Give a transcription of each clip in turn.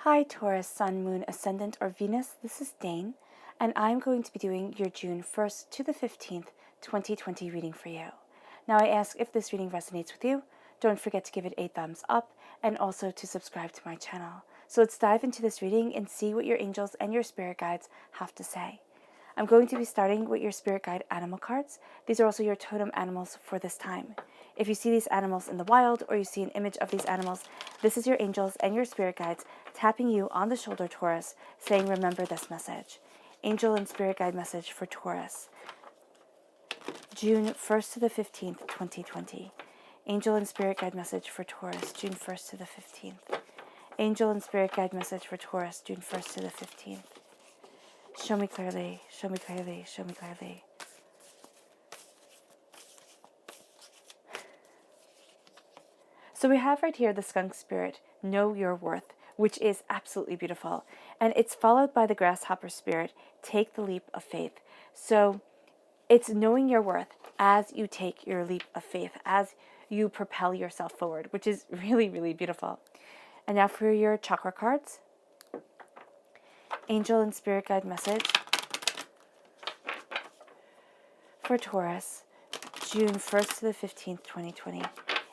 Hi Taurus, Sun, Moon, Ascendant, or Venus. This is Dane, and I'm going to be doing your June 1st to the 15th, 2020 reading for you. Now I ask if this reading resonates with you, don't forget to give it a thumbs up and also to subscribe to my channel. So let's dive into this reading and see what your angels and your spirit guides have to say. I'm going to be starting with your spirit guide animal cards. These are also your totem animals for this time. If you see these animals in the wild or you see an image of these animals, this is your angels and your spirit guides tapping you on the shoulder, Taurus, saying, remember this message. Angel and spirit guide message for Taurus, June 1st to the 15th, 2020. Angel and spirit guide message for Taurus, June 1st to the 15th. Angel and spirit guide message for Taurus, June 1st to the 15th. Show me clearly, show me clearly, show me clearly. So we have right here the skunk spirit, know your worth, which is absolutely beautiful. And it's followed by the grasshopper spirit, take the leap of faith. So it's knowing your worth as you take your leap of faith, as you propel yourself forward, which is really, really beautiful. And now for your chakra cards. Angel and spirit guide message for Taurus, June 1st to the 15th, 2020.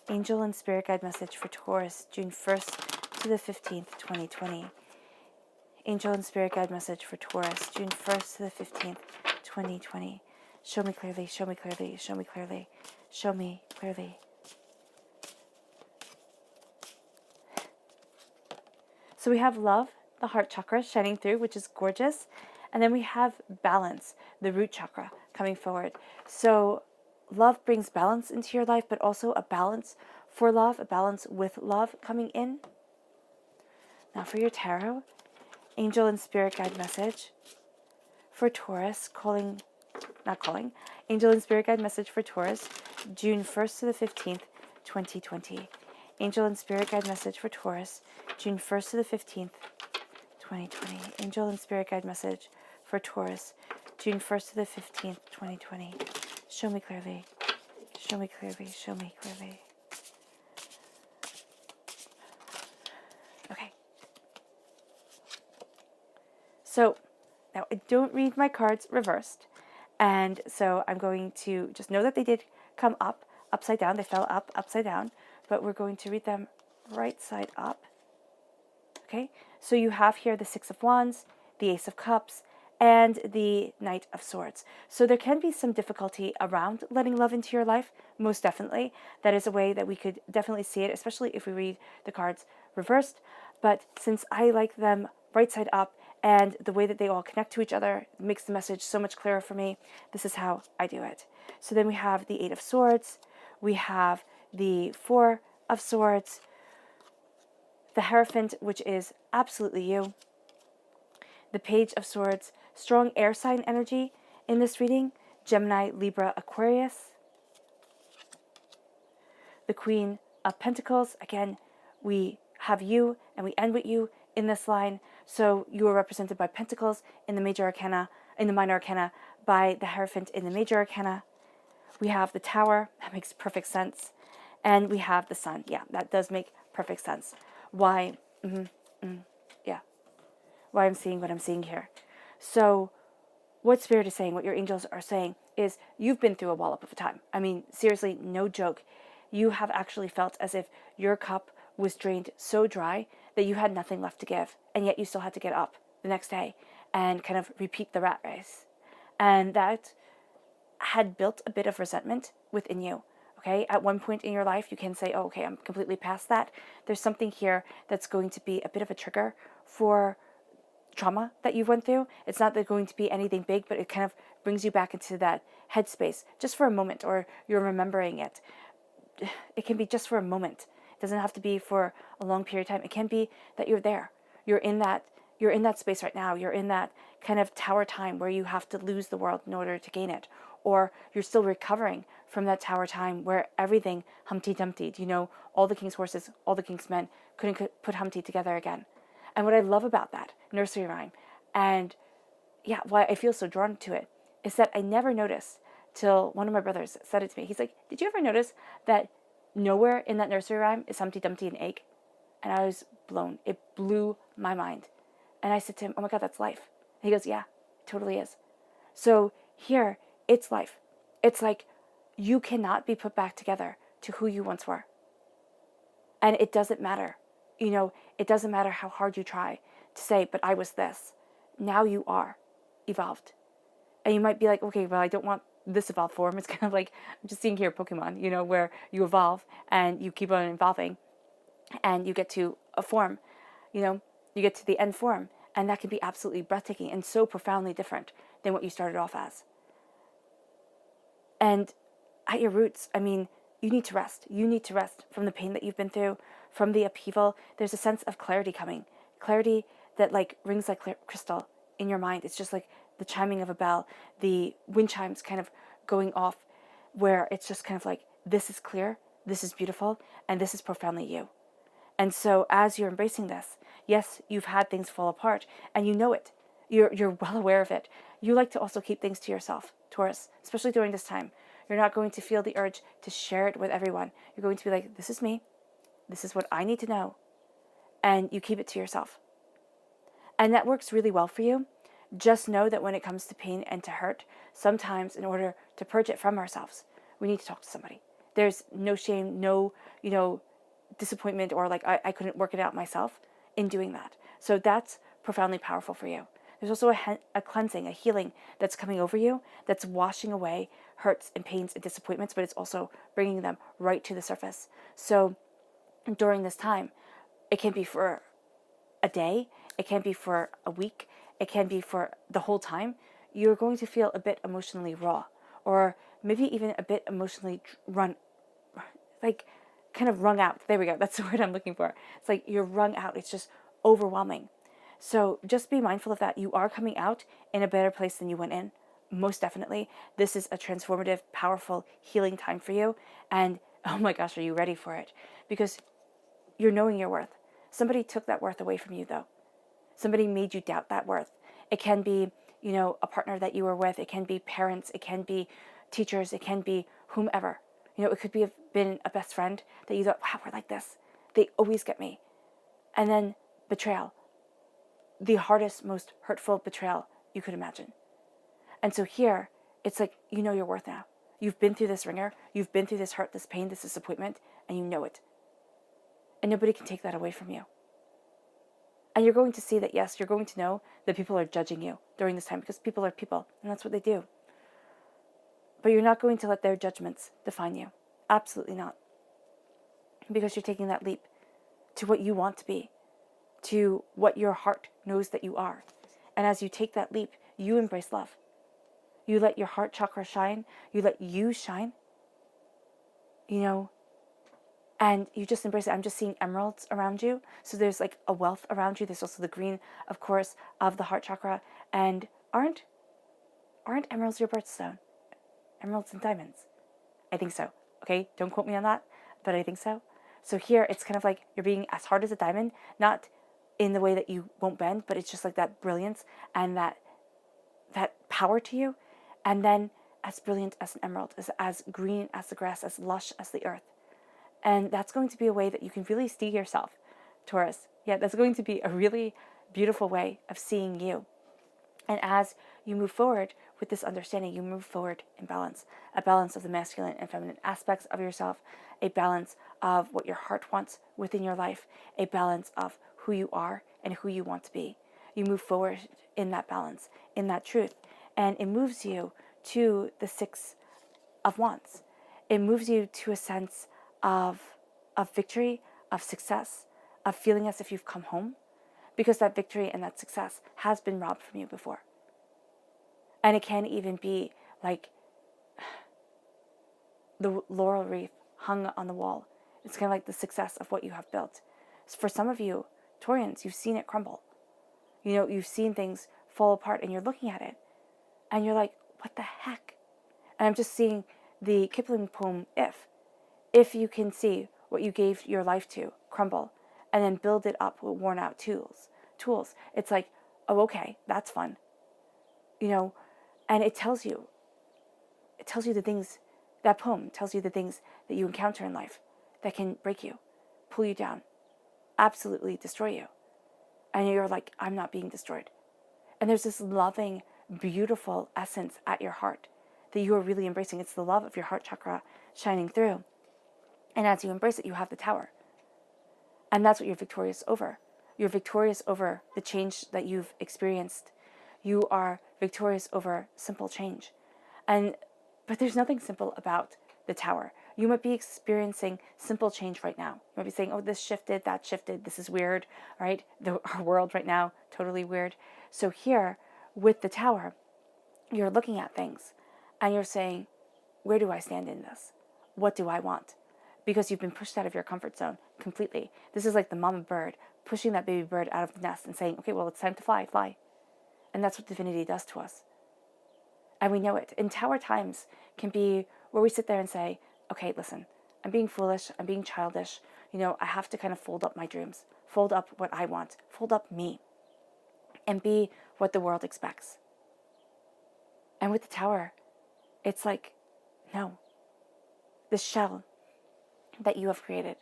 Angel and spirit guide message for Taurus, June 1st to the 15th, 2020. Angel and spirit guide message for Taurus, June 1st to the 15th, 2020. Show me clearly, show me clearly, show me clearly, show me clearly. So we have love, the heart chakra shining through, which is gorgeous. And then we have balance, the root chakra coming forward. So love brings balance into your life, but also a balance for love, a balance with love coming in. Now for your tarot, angel and spirit guide message for Taurus, angel and spirit guide message for Taurus, June 1st to the 15th, 2020. Angel and spirit guide message for Taurus, June 1st to the 15th, 2020. Angel and spirit guide message for Taurus, June 1st to the 15th, 2020. Show me clearly. Show me clearly. Show me clearly. Okay. So now I don't read my cards reversed. And so I'm going to just know that they did come up, upside down. They fell up, upside down. But we're going to read them right side up. Okay, so you have here the Six of Wands, the Ace of Cups, and the Knight of Swords. So there can be some difficulty around letting love into your life, most definitely. That is a way that we could definitely see it, especially if we read the cards reversed. But since I like them right side up, and the way that they all connect to each other makes the message so much clearer for me, this is how I do it. So then we have the Eight of Swords, we have the Four of Swords, the Hierophant, which is absolutely you, the Page of Swords, strong air sign energy in this reading, Gemini, Libra, Aquarius, the Queen of Pentacles. Again, we have you and we end with you in this line. So you are represented by Pentacles in the major arcana, in the minor arcana, by the Hierophant in the major arcana. We have the Tower, that makes perfect sense. And we have the Sun. Yeah, that does make perfect sense. Why? Yeah. Why I'm seeing what I'm seeing here. So what Spirit is saying, what your angels are saying, is you've been through a wallop of a time. I mean, seriously, no joke. You have actually felt as if your cup was drained so dry that you had nothing left to give, and yet you still had to get up the next day and kind of repeat the rat race. And that had built a bit of resentment within you. Okay, at one point in your life, you can say, oh, okay, I'm completely past that. There's something here that's going to be a bit of a trigger for trauma that you went through. It's not going to be anything big, but it kind of brings you back into that headspace just for a moment, or you're remembering it. It can be just for a moment. It doesn't have to be for a long period of time. It can be that you're there. You're in that space right now. You're in that kind of tower time where you have to lose the world in order to gain it. Or you're still recovering from that tower time where everything Humpty Dumpty, all the king's horses, all the king's men couldn't put Humpty together again. And what I love about that nursery rhyme, and yeah, why I feel so drawn to it, is that I never noticed till one of my brothers said it to me. He's like, did you ever notice that nowhere in that nursery rhyme is Humpty Dumpty an egg? And I was blown. It blew my mind. And I said to him, oh my God, that's life. And he goes, yeah, it totally is. So here, it's life. It's like you cannot be put back together to who you once were. And it doesn't matter. It doesn't matter how hard you try to say, but I was this. Now you are evolved. And you might be like, okay, well, I don't want this evolved form. It's kind of like, I'm just seeing here Pokemon, where you evolve and you keep on evolving and you get to a form, you get to the end form. And that can be absolutely breathtaking and so profoundly different than what you started off as. And at your roots, you need to rest. You need to rest from the pain that you've been through, from the upheaval. There's a sense of clarity coming. Clarity that rings like crystal in your mind. It's just like the chiming of a bell, the wind chimes kind of going off, where it's just kind of like, this is clear, this is beautiful, and this is profoundly you. And so as you're embracing this, yes, you've had things fall apart, and you know it. You're well aware of it. You like to also keep things to yourself, Taurus, especially during this time. You're not going to feel the urge to share it with everyone. You're going to be like, this is me. This is what I need to know. And you keep it to yourself. And that works really well for you. Just know that when it comes to pain and to hurt, sometimes in order to purge it from ourselves, we need to talk to somebody. There's no shame, no, disappointment, or I couldn't work it out myself in doing that. So that's profoundly powerful for you. There's also a cleansing, a healing that's coming over you, that's washing away hurts and pains and disappointments, but it's also bringing them right to the surface. So during this time, it can be for a day, it can be for a week, it can be for the whole time. You're going to feel a bit emotionally raw, or maybe even a bit emotionally kind of wrung out. There we go. That's the word I'm looking for. It's like you're wrung out. It's just overwhelming. So just be mindful of that. You are coming out in a better place than you went in. Most definitely. This is a transformative, powerful, healing time for you. And oh my gosh, are you ready for it? Because you're knowing your worth. Somebody took that worth away from you, though. Somebody made you doubt that worth. It can be, a partner that you were with. It can be parents. It can be teachers. It can be whomever. It could have been a best friend that you thought, wow, we're like this. They always get me. And then betrayal. The hardest, most hurtful betrayal you could imagine. And so here, it's like, you know your worth now. You've been through this ringer. You've been through this hurt, this pain, this disappointment, and you know it. And nobody can take that away from you. And you're going to see that, yes, you're going to know that people are judging you during this time, because people are people, and that's what they do. But you're not going to let their judgments define you. Absolutely not. Because you're taking that leap to what you want to be, to what your heart knows that you are. And as you take that leap, you embrace love. You let your heart chakra shine. You let you shine. And you just embrace it. I'm just seeing emeralds around you. So there's like a wealth around you. There's also the green, of course, of the heart chakra. And aren't emeralds your birthstone? Emeralds and diamonds. I think so. Okay, don't quote me on that, but I think so. So here, it's kind of like you're being as hard as a diamond, not in the way that you won't bend, but it's just like that brilliance and that power to you. And then as brilliant as an emerald, as green as the grass, as lush as the earth. And that's going to be a way that you can really see yourself, Taurus. Yeah, that's going to be a really beautiful way of seeing you. And as you move forward with this understanding, you move forward in balance. A balance of the masculine and feminine aspects of yourself, a balance of what your heart wants within your life, a balance of who you are and who you want to be. You move forward in that balance, in that truth. And it moves you to the Six of Wands. It moves you to a sense of victory, of success, of feeling as if you've come home, because that victory and that success has been robbed from you before. And it can even be like the laurel wreath hung on the wall. It's kind of like the success of what you have built. So for some of you, Taurians, you've seen it crumble. You've seen things fall apart, and you're looking at it, and you're like, what the heck? And I'm just seeing the Kipling poem, If you can see what you gave your life to crumble, and then build it up with worn out tools, it's like, oh, okay, that's fun. And it tells you the things, that poem tells you the things that you encounter in life that can break you, pull you down. absolutely destroy you. And you're like, I'm not being destroyed. And there's this loving, beautiful essence at your heart that you are really embracing. It's the love of your heart chakra shining through. And as you embrace it, you have the Tower. And that's what you're victorious over. You're victorious over the change that you've experienced. You are victorious over simple change. But there's nothing simple about the Tower. You might be experiencing simple change right now. You might be saying, oh, this shifted, that shifted, this is weird, right? Our world right now, totally weird. So here, with the Tower, you're looking at things and you're saying, where do I stand in this? What do I want? Because you've been pushed out of your comfort zone completely. This is like the mama bird pushing that baby bird out of the nest and saying, okay, well, it's time to fly, fly. And that's what divinity does to us. And we know it. And Tower times can be where we sit there and say, okay, listen, I'm being foolish, I'm being childish. I have to kind of fold up my dreams, fold up what I want, fold up me, and be what the world expects. And with the Tower, it's like, no, this shell that you have created,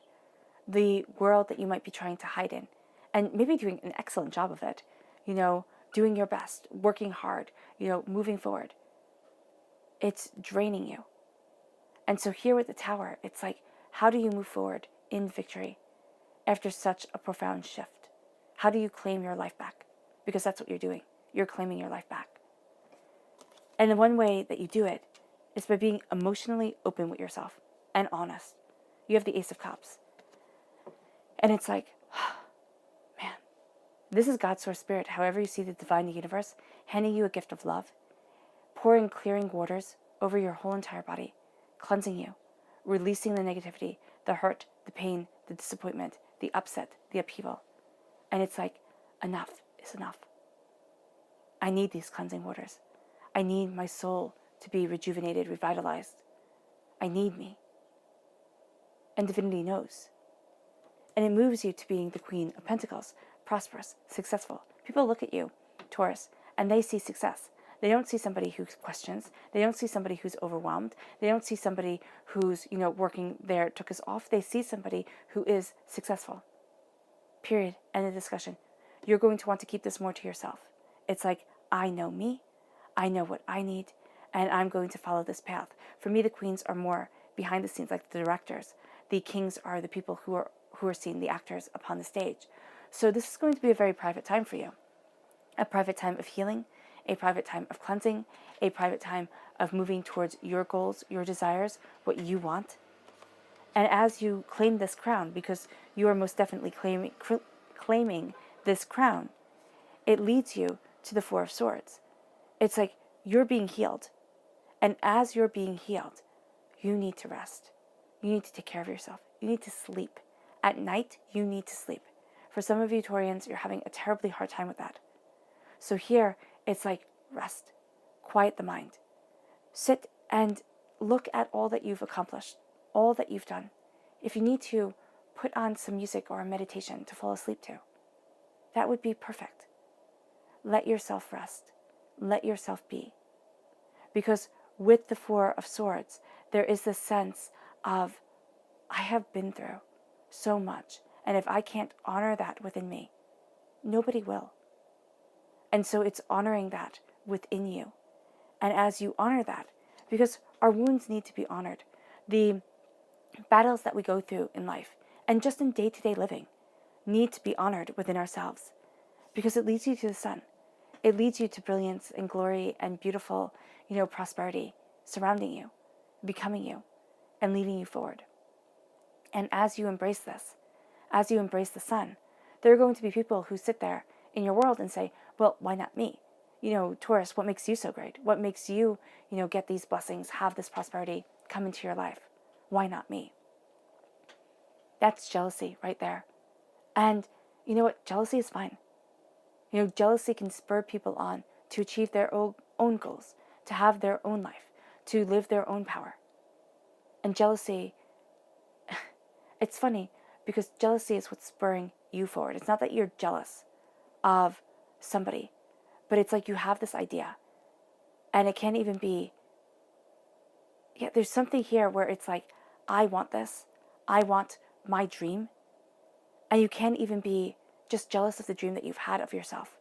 the world that you might be trying to hide in, and maybe doing an excellent job of it, doing your best, working hard, moving forward. It's draining you. And so here with the Tower, it's like, how do you move forward in victory after such a profound shift? How do you claim your life back? Because that's what you're doing. You're claiming your life back. And the one way that you do it is by being emotionally open with yourself and honest. You have the Ace of Cups. And it's like, man, this is God's source spirit, however you see the divine universe, handing you a gift of love, pouring clearing waters over your whole entire body, cleansing you, releasing the negativity, the hurt, the pain, the disappointment, the upset, the upheaval. And it's like, enough is enough. I need these cleansing waters. I need my soul to be rejuvenated, revitalized. I need me. And divinity knows. And it moves you to being the Queen of Pentacles, prosperous, successful. People look at you, Taurus, and they see success. They don't see somebody who questions. They don't see somebody who's overwhelmed. They don't see somebody who's, working there, took us off. They see somebody who is successful. Period. End of discussion. You're going to want to keep this more to yourself. It's like, I know me. I know what I need. And I'm going to follow this path. For me, the queens are more behind the scenes, like the directors. The kings are the people who are seeing the actors upon the stage. So this is going to be a very private time for you. A private time of healing, a private time of cleansing, a private time of moving towards your goals, your desires, what you want. And as you claim this crown, because you are most definitely claiming this crown, it leads you to the Four of Swords. It's like you're being healed. And as you're being healed, you need to rest. You need to take care of yourself. You need to sleep. At night, you need to sleep. For some of you Taurians, you're having a terribly hard time with that. So here, it's like rest. Quiet the mind. Sit and look at all that you've accomplished, all that you've done. If you need to, put on some music or a meditation to fall asleep to. That would be perfect. Let yourself rest. Let yourself be. Because with the Four of Swords, there is this sense of, I have been through so much, and if I can't honor that within me, nobody will. And so it's honoring that within you. And as you honor that, because our wounds need to be honored, the battles that we go through in life, and just in day-to-day living, need to be honored within ourselves, because it leads you to the sun. It leads you to brilliance and glory and beautiful, prosperity surrounding you, becoming you, and leading you forward. And as you embrace this, as you embrace the sun, there are going to be people who sit there in your world and say, well, why not me? Taurus, what makes you so great? What makes you, get these blessings, have this prosperity come into your life? Why not me? That's jealousy right there. And you know what? Jealousy is fine. Jealousy can spur people on to achieve their own goals, to have their own life, to live their own power. And jealousy, it's funny because jealousy is what's spurring you forward. It's not that you're jealous of somebody, but it's like you have this idea. And it can't even be, there's something here where it's like, I want this. I want my dream. And you can even be just jealous of the dream that you've had of yourself.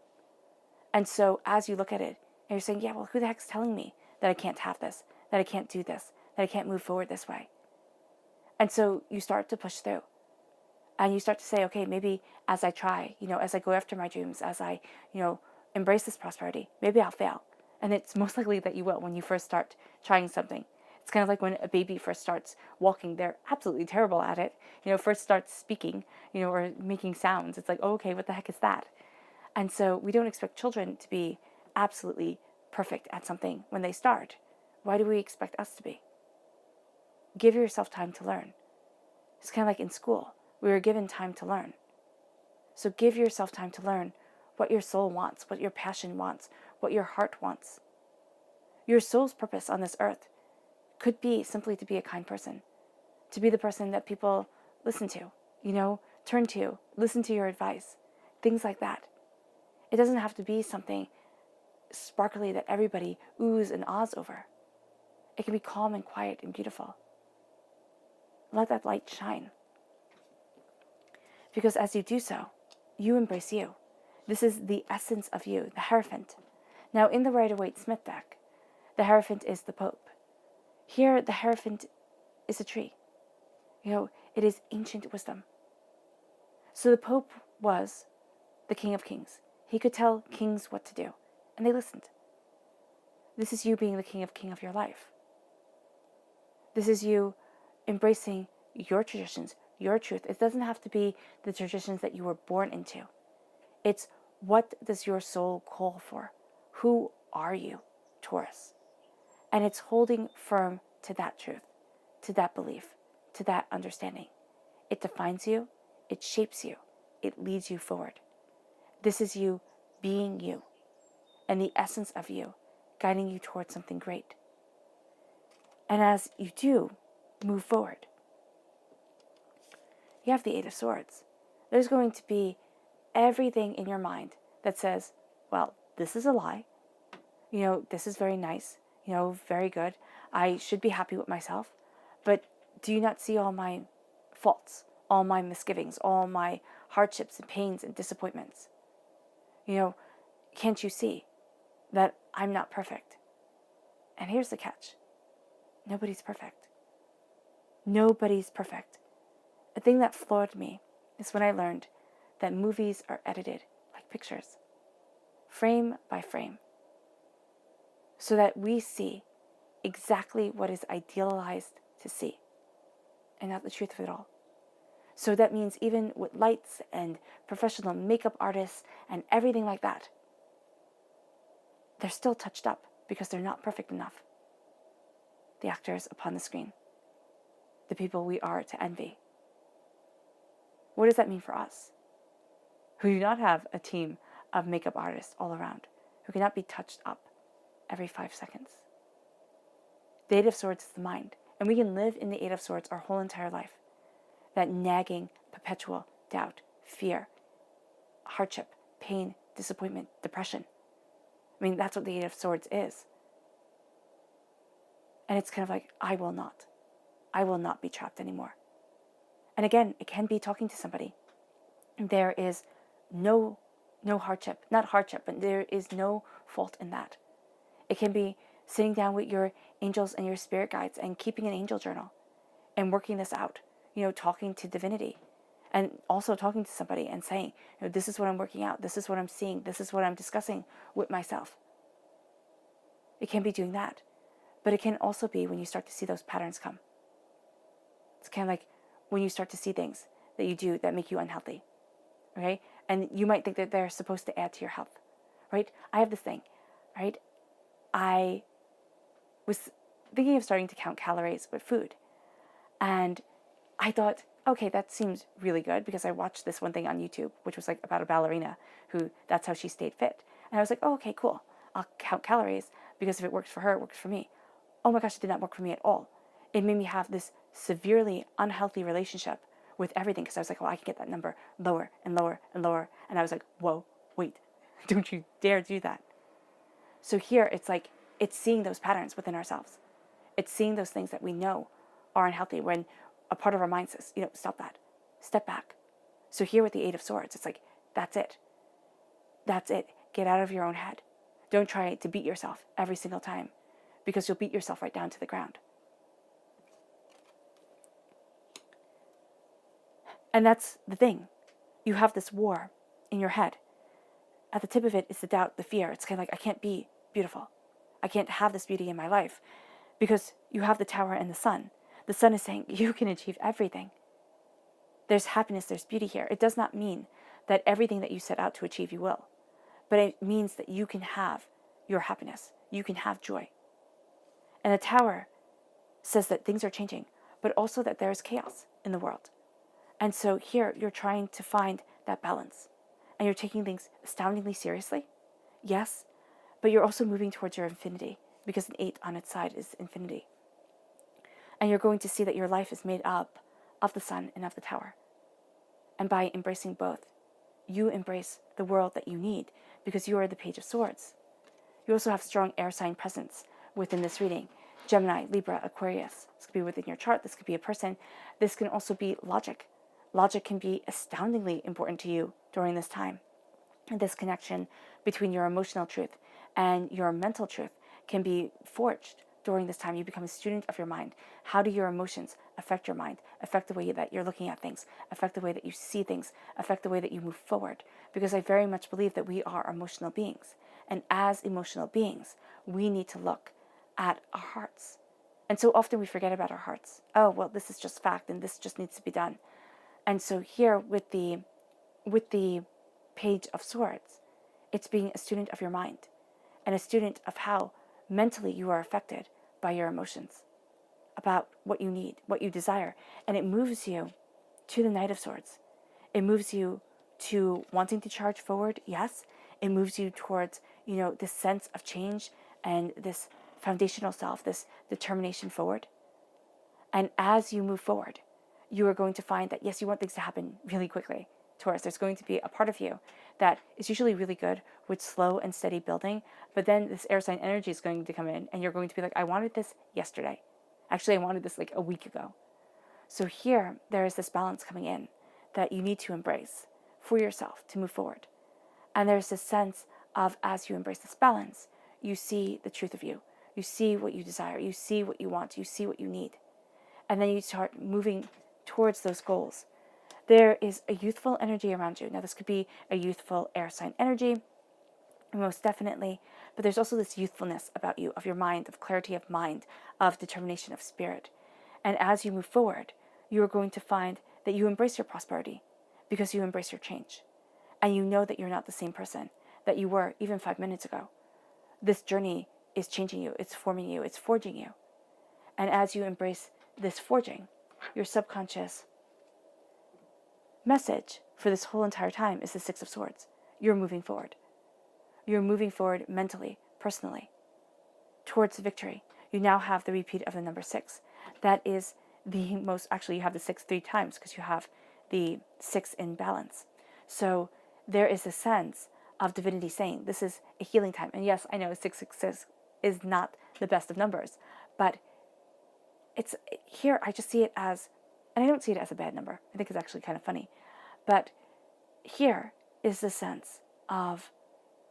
And so as you look at it, and you're saying, yeah, well, who the heck's telling me that I can't have this, that I can't do this, that I can't move forward this way? And so you start to push through. And you start to say, okay, maybe as I try, as I go after my dreams, as I, embrace this prosperity, maybe I'll fail. And it's most likely that you will when you first start trying something. It's kind of like when a baby first starts walking, they're absolutely terrible at it. First starts speaking, or making sounds. It's like, oh, okay, what the heck is that? And so we don't expect children to be absolutely perfect at something when they start. Why do we expect us to be? Give yourself time to learn. It's kind of like in school. We were given time to learn. So give yourself time to learn what your soul wants, what your passion wants, what your heart wants. Your soul's purpose on this earth could be simply to be a kind person, to be the person that people listen to, turn to, listen to your advice, things like that. It doesn't have to be something sparkly that everybody oohs and ahs over. It can be calm and quiet and beautiful. Let that light shine. Because as you do so, you embrace you. This is the essence of you, the Hierophant. Now, in the Rider-Waite-Smith deck, the Hierophant is the Pope. Here, the Hierophant is a tree. It is ancient wisdom. So the Pope was the King of Kings. He could tell kings what to do, and they listened. This is you being the king of your life. This is you embracing your traditions, your truth. It doesn't have to be the traditions that you were born into. It's what does your soul call for? Who are you, Taurus? And it's holding firm to that truth, to that belief, to that understanding. It defines you, it shapes you, it leads you forward. This is you being you, and the essence of you, guiding you towards something great. And as you do move forward, you have the Eight of Swords. There's going to be everything in your mind that says, well, this is a lie. This is very nice, very good. I should be happy with myself. But do you not see all my faults, all my misgivings, all my hardships and pains and disappointments? Can't you see that I'm not perfect? And here's the catch. Nobody's perfect. Nobody's perfect. A thing that floored me is when I learned that movies are edited like pictures, frame by frame, so that we see exactly what is idealized to see, and not the truth of it all. So that means even with lights and professional makeup artists and everything like that, they're still touched up because they're not perfect enough. The actors upon the screen, the people we are to envy. What does that mean for us, who do not have a team of makeup artists all around, who cannot be touched up every 5 seconds? The Eight of Swords is the mind, and we can live in the Eight of Swords our whole entire life. That nagging, perpetual doubt, fear, hardship, pain, disappointment, depression. That's what the Eight of Swords is. And it's kind of like, I will not be trapped anymore. And again, it can be talking to somebody. There is no hardship, not hardship, but there is no fault in that. It can be sitting down with your angels and your spirit guides and keeping an angel journal and working this out, talking to divinity and also talking to somebody and saying, this is what I'm working out, this is what I'm seeing, this is what I'm discussing with myself. It can be doing that, but it can also be when you start to see those patterns come. It's kind of like when you start to see things that you do that make you unhealthy, okay? And you might think that they're supposed to add to your health, right? I have this thing, right? I was thinking of starting to count calories with food. And I thought, okay, that seems really good, because I watched this one thing on YouTube, which was like about a ballerina who, that's how she stayed fit. And I was like, oh, okay, cool. I'll count calories, because if it works for her, it works for me. Oh my gosh, it did not work for me at all. It made me have this severely unhealthy relationship with everything, because I was like, well, I can get that number lower and lower and lower. And I was like, whoa, wait, don't you dare do that. So here, it's like, it's seeing those patterns within ourselves. It's seeing those things that we know are unhealthy, when a part of our mind says, stop that, step back. So here with the Eight of Swords, it's like, that's it. That's it. Get out of your own head. Don't try to beat yourself every single time, because you'll beat yourself right down to the ground. And that's the thing. You have this war in your head. At the tip of it is the doubt, the fear. It's kind of like, I can't be beautiful. I can't have this beauty in my life, because you have the Tower and the Sun. The Sun is saying you can achieve everything. There's happiness, there's beauty here. It does not mean that everything that you set out to achieve you will, but it means that you can have your happiness. You can have joy. And the Tower says that things are changing, but also that there is chaos in the world. And so here you're trying to find that balance. And you're taking things astoundingly seriously, yes, but you're also moving towards your infinity, because an 8 on its side is infinity. And you're going to see that your life is made up of the Sun and of the Tower. And by embracing both, you embrace the world that you need, because you are the Page of Swords. You also have strong air sign presence within this reading. Gemini, Libra, Aquarius. This could be within your chart. This could be a person. This can also be logic. Logic can be astoundingly important to you during this time. And this connection between your emotional truth and your mental truth can be forged during this time. You become a student of your mind. How do your emotions affect your mind, affect the way that you're looking at things, affect the way that you see things, affect the way that you move forward? Because I very much believe that we are emotional beings. And as emotional beings, we need to look at our hearts. And so often we forget about our hearts. Oh, well, this is just fact and this just needs to be done. And so here with the Page of Swords, it's being a student of your mind and a student of how mentally you are affected by your emotions, about what you need, what you desire. And it moves you to the Knight of Swords. It moves you to wanting to charge forward, yes. It moves you towards, this sense of change and this foundational self, this determination forward. And as you move forward, you are going to find that, yes, you want things to happen really quickly. Taurus, there's going to be a part of you that is usually really good with slow and steady building, but then this air sign energy is going to come in and you're going to be like, I wanted this yesterday. Actually, I wanted this like a week ago. So here, there is this balance coming in that you need to embrace for yourself to move forward. And there's this sense of, as you embrace this balance, you see the truth of you. You see what you desire. You see what you want. You see what you need. And then you start moving towards those goals. There is a youthful energy around you. Now, this could be a youthful air sign energy, most definitely, but there's also this youthfulness about you, of your mind, of clarity of mind, of determination of spirit. And as you move forward, you are going to find that you embrace your prosperity because you embrace your change. And you know that you're not the same person that you were even 5 minutes ago. This journey is changing you, it's forming you, it's forging you. And as you embrace this forging, your subconscious message for this whole entire time is the Six of Swords. You're moving forward. You're moving forward mentally, personally, towards victory. You now have the repeat of the number 6. That is the most, actually you have the 6 3 times because you have the 6 in balance. So there is a sense of divinity saying this is a healing time. And yes, I know 666 is not the best of numbers, but it's here, I just see it as, and I don't see it as a bad number. I think it's actually kind of funny. But here is the sense of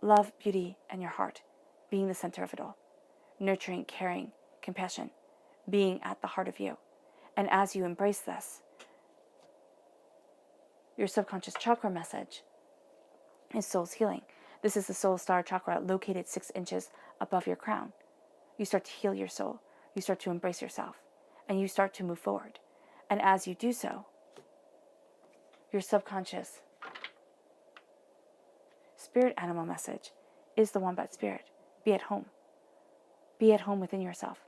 love, beauty, and your heart being the center of it all. Nurturing, caring, compassion, being at the heart of you. And as you embrace this, your subconscious chakra message is soul's healing. This is the soul star chakra located 6 inches above your crown. You start to heal your soul. You start to embrace yourself. And you start to move forward. And as you do so, your subconscious spirit animal message is the Wombat Spirit. Be at home. Be at home within yourself.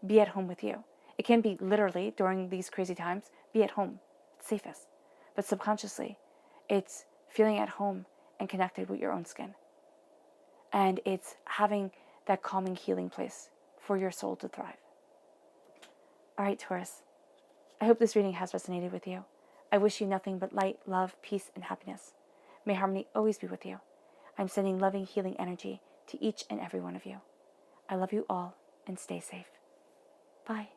Be at home with you. It can be literally, during these crazy times, be at home. It's safest. But subconsciously, it's feeling at home and connected with your own skin. And it's having that calming, healing place for your soul to thrive. All right, Taurus. I hope this reading has resonated with you. I wish you nothing but light, love, peace, and happiness. May harmony always be with you. I'm sending loving, healing energy to each and every one of you. I love you all, and stay safe. Bye.